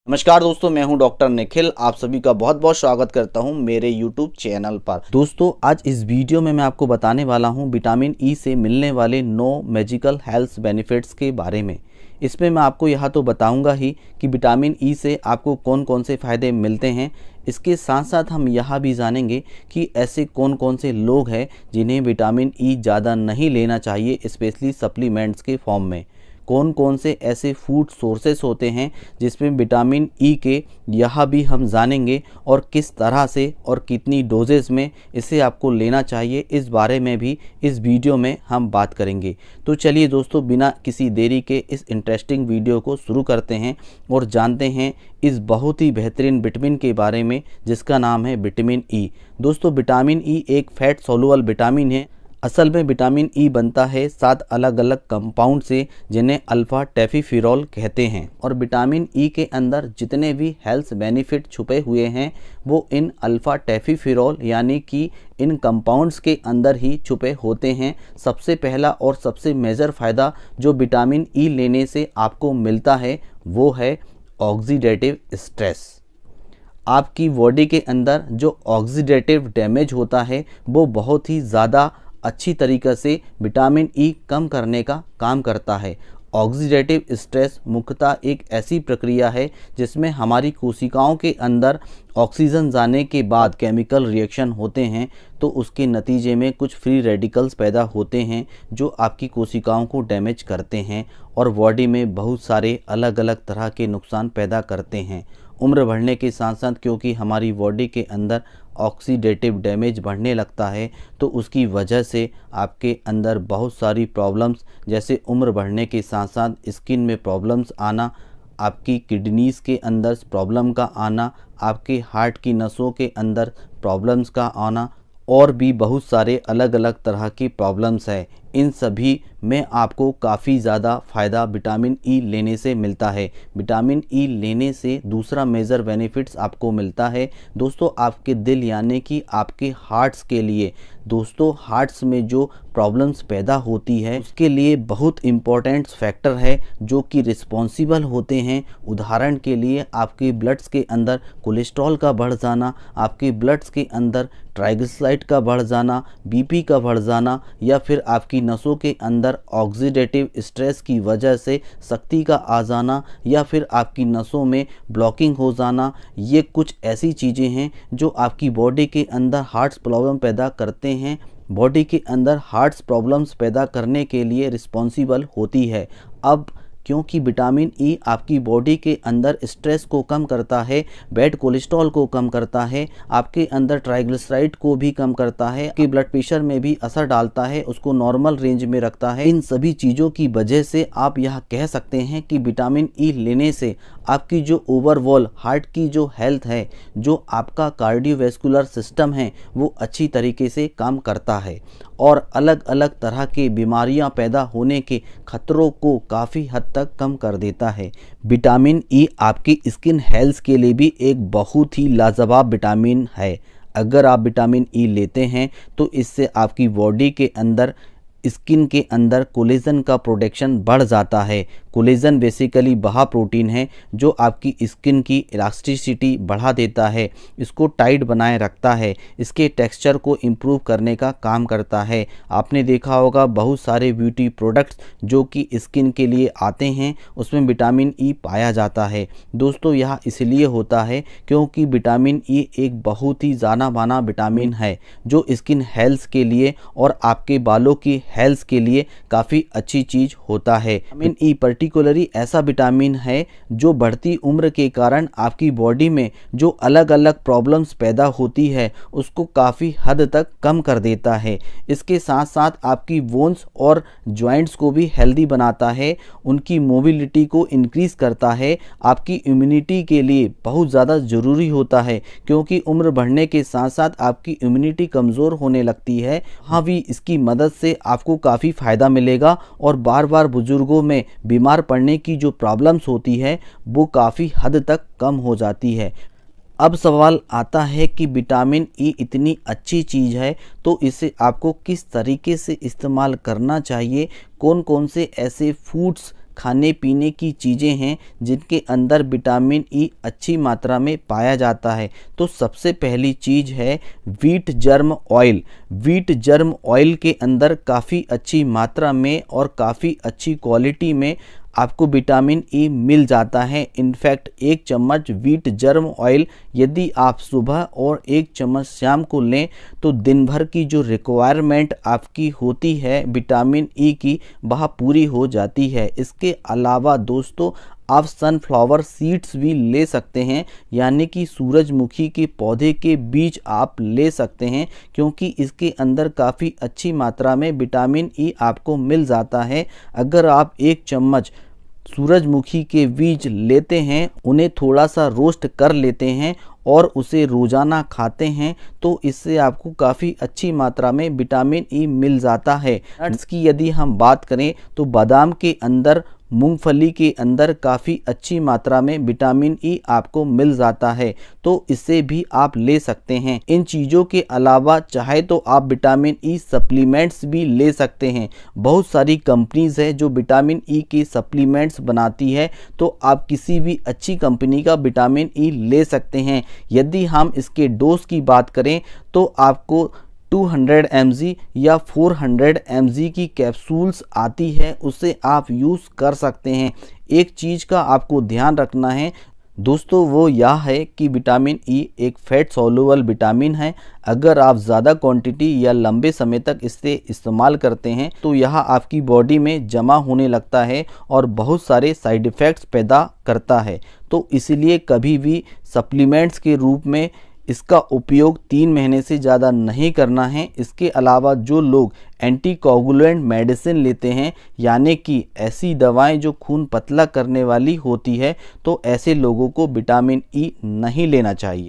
नमस्कार दोस्तों, मैं हूं डॉक्टर निखिल। आप सभी का बहुत बहुत स्वागत करता हूं मेरे YouTube चैनल पर। दोस्तों, आज इस वीडियो में मैं आपको बताने वाला हूं विटामिन ई से मिलने वाले 9 मैजिकल हेल्थ बेनिफिट्स के बारे में। इसमें मैं आपको यह तो बताऊंगा ही कि विटामिन ई से आपको कौन कौन से फ़ायदे मिलते हैं। इसके साथ साथ हम यह भी जानेंगे कि ऐसे कौन कौन से लोग हैं जिन्हें विटामिन ई ज़्यादा नहीं लेना चाहिए, स्पेशली सप्लीमेंट्स के फॉर्म में। कौन कौन से ऐसे फूड सोर्सेस होते हैं जिसमें विटामिन ई के, यह भी हम जानेंगे। और किस तरह से और कितनी डोजेस में इसे आपको लेना चाहिए, इस बारे में भी इस वीडियो में हम बात करेंगे। तो चलिए दोस्तों, बिना किसी देरी के इस इंटरेस्टिंग वीडियो को शुरू करते हैं और जानते हैं इस बहुत ही बेहतरीन विटामिन के बारे में जिसका नाम है विटामिन ई। दोस्तों, विटामिन ई एक फैट सोलुबल विटामिन है। असल में विटामिन ई बनता है 7 अलग अलग कंपाउंड से, जिन्हें अल्फा टैफीफिरॉल कहते हैं। और विटामिन ई के अंदर जितने भी हेल्थ बेनिफिट छुपे हुए हैं वो इन अल्फा टैफीफिरॉल यानी कि इन कंपाउंड्स के अंदर ही छुपे होते हैं। सबसे पहला और सबसे मेजर फ़ायदा जो विटामिन ई लेने से आपको मिलता है वो है ऑक्सीडेटिव स्ट्रेस। आपकी बॉडी के अंदर जो ऑक्सीडेटिव डैमेज होता है वो बहुत ही ज़्यादा अच्छी तरीक़े से विटामिन ई कम करने का काम करता है। ऑक्सीडेटिव स्ट्रेस मुख्यतः एक ऐसी प्रक्रिया है जिसमें हमारी कोशिकाओं के अंदर ऑक्सीजन जाने के बाद केमिकल रिएक्शन होते हैं, तो उसके नतीजे में कुछ फ्री रेडिकल्स पैदा होते हैं जो आपकी कोशिकाओं को डैमेज करते हैं और बॉडी में बहुत सारे अलग अलग तरह के नुकसान पैदा करते हैं। उम्र बढ़ने के साथ साथ क्योंकि हमारी बॉडी के अंदर ऑक्सीडेटिव डैमेज बढ़ने लगता है, तो उसकी वजह से आपके अंदर बहुत सारी प्रॉब्लम्स, जैसे उम्र बढ़ने के साथ साथ स्किन में प्रॉब्लम्स आना, आपकी किडनीज़ के अंदर प्रॉब्लम का आना, आपके हार्ट की नसों के अंदर प्रॉब्लम्स का आना और भी बहुत सारे अलग अलग तरह की प्रॉब्लम्स है। इन सभी में आपको काफ़ी ज़्यादा फ़ायदा विटामिन ई लेने से मिलता है। विटामिन ई लेने से दूसरा मेजर बेनिफिट्स आपको मिलता है दोस्तों, आपके दिल यानी कि आपके हार्ट्स के लिए। दोस्तों, हार्ट्स में जो प्रॉब्लम्स पैदा होती है उसके लिए बहुत इम्पोर्टेंट फैक्टर है जो कि रिस्पॉन्सिबल होते हैं। उदाहरण के लिए आपके ब्लड्स के अंदर कोलेस्ट्रॉल का बढ़ जाना, आपके ब्लड्स के अंदर ट्राइग्लिसराइड का बढ़ जाना, बीपी का बढ़ जाना, या फिर आपकी नसों के अंदर ऑक्सीडेटिव स्ट्रेस की वजह से शक्ति का आ जाना, या फिर आपकी नसों में ब्लॉकिंग हो जाना। ये कुछ ऐसी चीज़ें हैं जो आपकी बॉडी के अंदर हार्ट्स प्रॉब्लम पैदा करते हैं, बॉडी के अंदर हार्ट्स प्रॉब्लम्स पैदा करने के लिए रिस्पॉन्सिबल होती है। अब क्योंकि विटामिन ई आपकी बॉडी के अंदर स्ट्रेस को कम करता है, बैड कोलेस्ट्रॉल को कम करता है, आपके अंदर ट्राइग्लिसराइड को भी कम करता है, आपके ब्लड प्रेशर में भी असर डालता है, उसको नॉर्मल रेंज में रखता है। इन सभी चीज़ों की वजह से आप यह कह सकते हैं कि विटामिन ई लेने से आपकी जो ओवरऑल हार्ट की जो हेल्थ है, जो आपका कार्डियोवैस्कुलर सिस्टम है, वो अच्छी तरीके से काम करता है और अलग अलग तरह की बीमारियां पैदा होने के खतरों को काफ़ी हद तक कम कर देता है। विटामिन ई आपकी स्किन हेल्थ के लिए भी एक बहुत ही लाजवाब विटामिन है। अगर आप विटामिन ई लेते हैं तो इससे आपकी बॉडी के अंदर, स्किन के अंदर कोलेजन का प्रोडक्शन बढ़ जाता है। कोलेजन बेसिकली वह प्रोटीन है जो आपकी स्किन की इलास्टिसिटी बढ़ा देता है, इसको टाइट बनाए रखता है, इसके टेक्सचर को इम्प्रूव करने का काम करता है। आपने देखा होगा बहुत सारे ब्यूटी प्रोडक्ट्स जो कि स्किन के लिए आते हैं उसमें विटामिन ई पाया जाता है। दोस्तों, यह इसलिए होता है क्योंकि विटामिन ई एक बहुत ही जाना माना विटामिन है जो स्किन हेल्थ के लिए और आपके बालों की हेल्थ के लिए काफ़ी अच्छी चीज़ होता है। विटामिन ई पर्टिकुलरली ऐसा विटामिन है जो बढ़ती उम्र के कारण आपकी बॉडी में जो अलग अलग प्रॉब्लम्स पैदा होती है उसको काफ़ी हद तक कम कर देता है। इसके साथ साथ आपकी बोन्स और जॉइंट्स को भी हेल्दी बनाता है, उनकी मोबिलिटी को इंक्रीज़ करता है। आपकी इम्यूनिटी के लिए बहुत ज़्यादा ज़रूरी होता है क्योंकि उम्र बढ़ने के साथ साथ आपकी इम्यूनिटी कमज़ोर होने लगती है। हाँ भी इसकी मदद से आपको काफ़ी फ़ायदा मिलेगा और बार बार बुजुर्गों में बीमार पड़ने की जो प्रॉब्लम्स होती है वो काफ़ी हद तक कम हो जाती है। अब सवाल आता है कि विटामिन ई इतनी अच्छी चीज़ है तो इसे आपको किस तरीके से इस्तेमाल करना चाहिए, कौन कौन से ऐसे फूड्स खाने पीने की चीज़ें हैं जिनके अंदर विटामिन ई अच्छी मात्रा में पाया जाता है। तो सबसे पहली चीज़ है wheat germ oil. Wheat germ oil के अंदर काफ़ी अच्छी मात्रा में और काफ़ी अच्छी क्वालिटी में आपको विटामिन ई मिल जाता है। इनफैक्ट 1 चम्मच व्हीट जर्म ऑयल यदि आप सुबह और 1 चम्मच शाम को लें तो दिन भर की जो रिक्वायरमेंट आपकी होती है विटामिन ई की वह पूरी हो जाती है। इसके अलावा दोस्तों आप सनफ्लावर सीड्स भी ले सकते हैं, यानी कि सूरजमुखी के पौधे के बीज आप ले सकते हैं, क्योंकि इसके अंदर काफ़ी अच्छी मात्रा में विटामिन ई आपको मिल जाता है। अगर आप 1 चम्मच सूरजमुखी के बीज लेते हैं, उन्हें थोड़ा सा रोस्ट कर लेते हैं और उसे रोज़ाना खाते हैं तो इससे आपको काफ़ी अच्छी मात्रा में विटामिन ई मिल जाता है। नट्स की यदि हम बात करें तो बादाम के अंदर, मूंगफली के अंदर काफ़ी अच्छी मात्रा में विटामिन ई आपको मिल जाता है, तो इसे भी आप ले सकते हैं। इन चीज़ों के अलावा चाहे तो आप विटामिन ई सप्लीमेंट्स भी ले सकते हैं। बहुत सारी कंपनीज़ है जो विटामिन ई के सप्लीमेंट्स बनाती है, तो आप किसी भी अच्छी कंपनी का विटामिन ई ले सकते हैं। यदि हम इसके डोज की बात करें तो आपको 200 mg या 400 mg की कैप्सूल्स आती है, उसे आप यूज़ कर सकते हैं। एक चीज़ का आपको ध्यान रखना है दोस्तों, वो यह है कि विटामिन ई एक फैट सॉल्युबल विटामिन है। अगर आप ज़्यादा क्वांटिटी या लंबे समय तक इसे इस्तेमाल करते हैं तो यह आपकी बॉडी में जमा होने लगता है और बहुत सारे साइड इफ़ेक्ट्स पैदा करता है। तो इसलिए कभी भी सप्लीमेंट्स के रूप में इसका उपयोग 3 महीने से ज़्यादा नहीं करना है। इसके अलावा जो लोग एंटीकोगुलेंट मेडिसिन लेते हैं, यानी कि ऐसी दवाएं जो खून पतला करने वाली होती है, तो ऐसे लोगों को विटामिन ई नहीं लेना चाहिए।